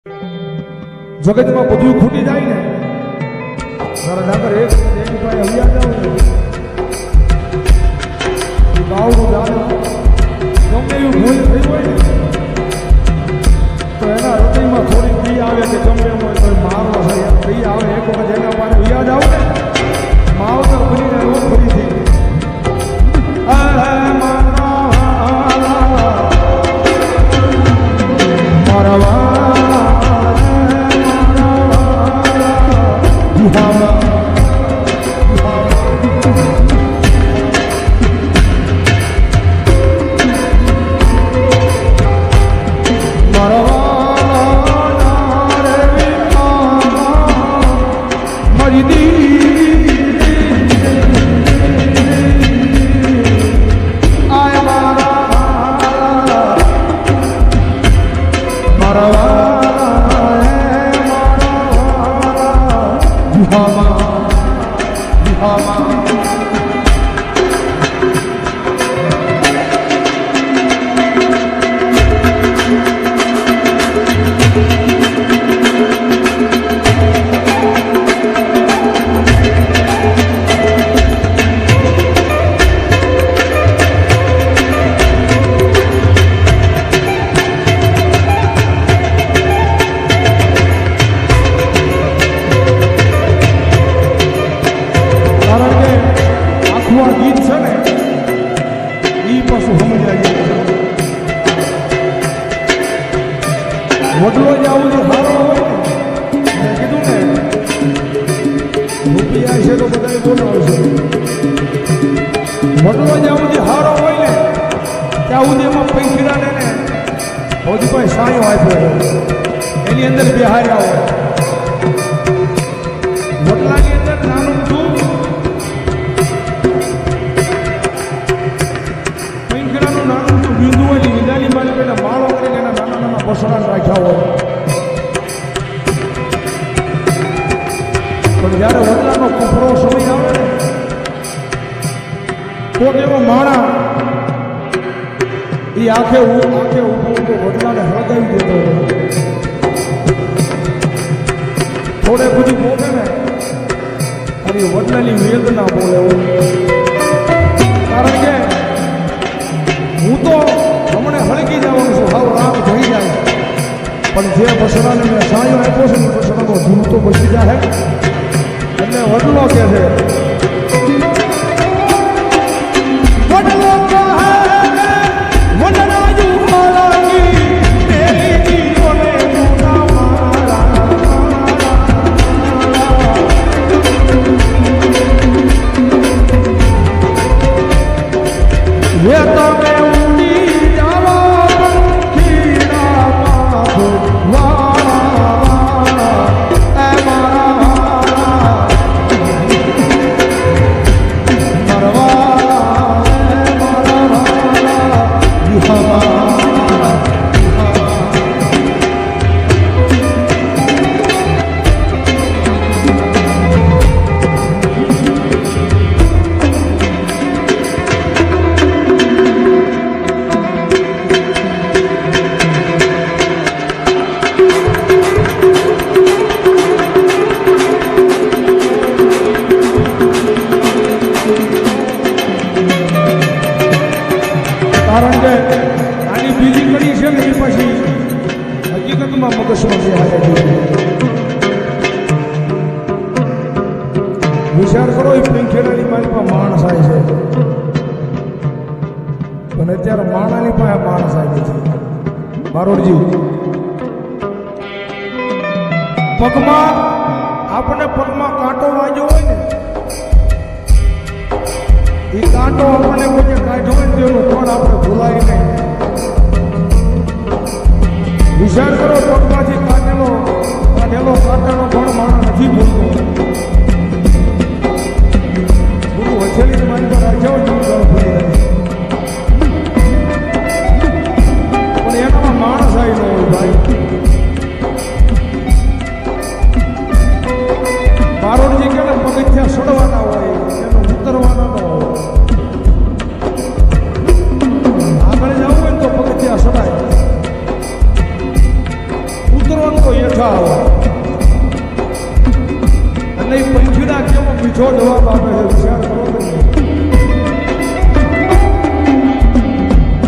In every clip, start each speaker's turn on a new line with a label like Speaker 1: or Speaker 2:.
Speaker 1: જગતમાં બધું ખૂટી જાય ને મારા ડાકર એક ભાઈ હૈયા જાવ ને બાવડું જાણે ગમે એવું ભૂલ થઈ હોય ને તો એના હૃદયમાં થોડી પ્રિય આવે કે ગમે એમ હોય તો મારવા થાય પ્રિય આવે એક વખત એના પાસે હૈયા જાવ ને માવતર બનીને રોજ ફરીથી વડલો જાવું જે સારો હોય ને કીધું ને રૂપિયા છે તો બધા બોલાવશે વડલો જાવું જે સારો હોય ને ત્યાં સુધી એમાં પૈસા ને હજી કોઈ સાયો આપ્યો એની અંદર બિહાર્યા હોય વડલાની અંદર નાનું છું પૈંખરાનું નાનું છું બિંદુ હોય વિદાની માલિક એને માળો કરીને એના નાના નાના બસડા રાખ્યા હોય પણ જ્યારે વડલાનો કપરો સમય આવે ને તો એવો માણા એ આંખે ઉભો વડલાને હળગાવી દેતો થોડે બધું બોલે ને અને વડલાની વેદના બોલે કારણ કે હું તો હમણે હળગી જવાનું છું હાવ રામ થઈ જાય પણ જે બસડાને મેં સાયો આપ્યો છે ને બસડાનો ધૂળ તો બચી જાય એટલે વડલો કે છે વડલો કારણ કે આની બીજી કડી છે ને એ પછી હકીકતમાં મગજમાં વિચાર કરો એ પંખેરાની મારી પાસે માણસ આવે છે પણ અત્યારે માણાની પાસે માણસ આવી છે બારોડજી પગમાં આપણે પગમાં કાંટો વાગ્યો હોય ને એ કાંટો આપણને કોઈ કાઢ્યો હોય તેનું કોણ આપણે ભૂલાય નહીં વિચાર કરો પગમાંથી કાઢેલો કાંટાનો કોણ માણસ નથી ભૂલતો ગુરુ હથેળી મારી પર રાખ્યો ભૂલી જાય પણ એનામાં માણસ આવી ન હોય ભાઈ બારોડજી કે પગથિયા સડવાના હોય એનો ઉતરવાના ન હોય આગળ જવું હોય ને તો પગથિયા સડાય ઉતરવાનું ઉતરું તો હેઠા આવો એટલે એ પંખીના કેવો મીઠો જવાબ આપે છે વિચાર કરો કે નહીં?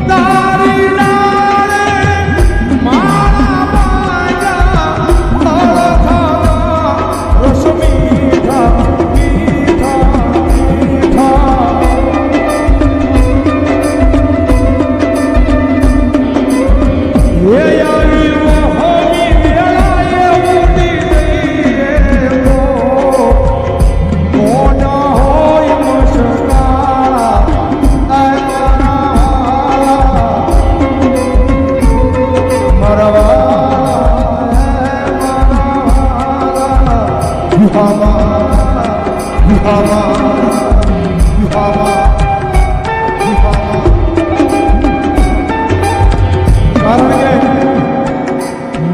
Speaker 1: તારી લાડે મારા બાજા અળથાના રસ મીઠા મીઠા મીઠા હે આવી મોહની મેળાએ ઉડી ગઈ રે તો મોઢા હોય મસકાળા કારણ કે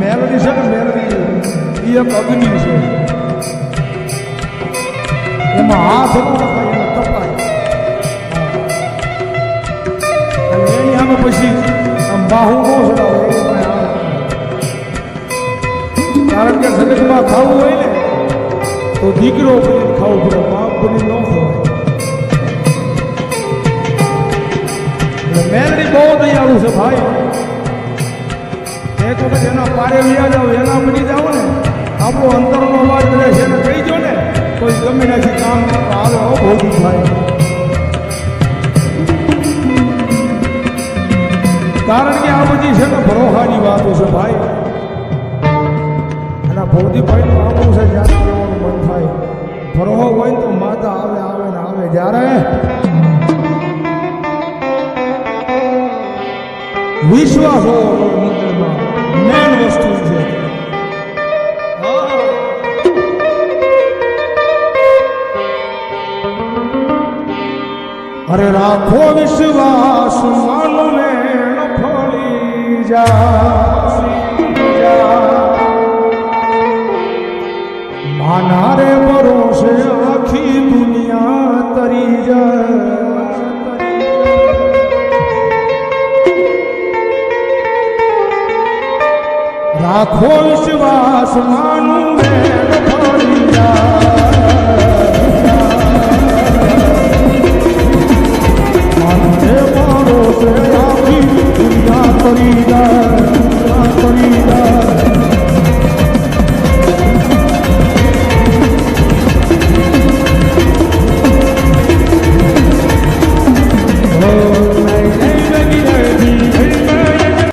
Speaker 1: મેલોડી છે ને મેલોડી એ એક અગ્નિ છે એમાં હાથ ન નખાય એને તપાય અને એની સામે પછી આમ બાહુ ન ચડાવે એ કાંઈ આવે કારણ કે જગતમાં ખાવું હોય ને તો દીકરો બની ખાવું પડે બાપ બની ન ખવાય એટલે મેલડી બહુ દયાળુ છે ભાઈ એક વખત એના પારે વ્યા જાવ એના બની જાવ ને આપણો અંતરનો અવાજ રહે છે એને કહી દો ને કોઈ ગમે નથી કામ આવે ભોગી થાય કારણ કે આ બધી છે ને ભરોહાની વાતો છે ભાઈ એના ભૌતિકભાઈનું આવું છે જ્યારે કહેવાનું મન થાય ભરોહો હોય તો માતા આવે આવે ને આવે જ્યારે વિશ્વાસ હોવો મંદિરમાં મેન વસ્તુ છે અરે રાખો વિશ્વાસ માનો ને ફળી જા માના રે ભરોસે આખી દુનિયા તરી જાય રાખો વિશ્વાસ માનું રે ફળી જા માના રે ભરોસે આખી દુનિયા તરી જાય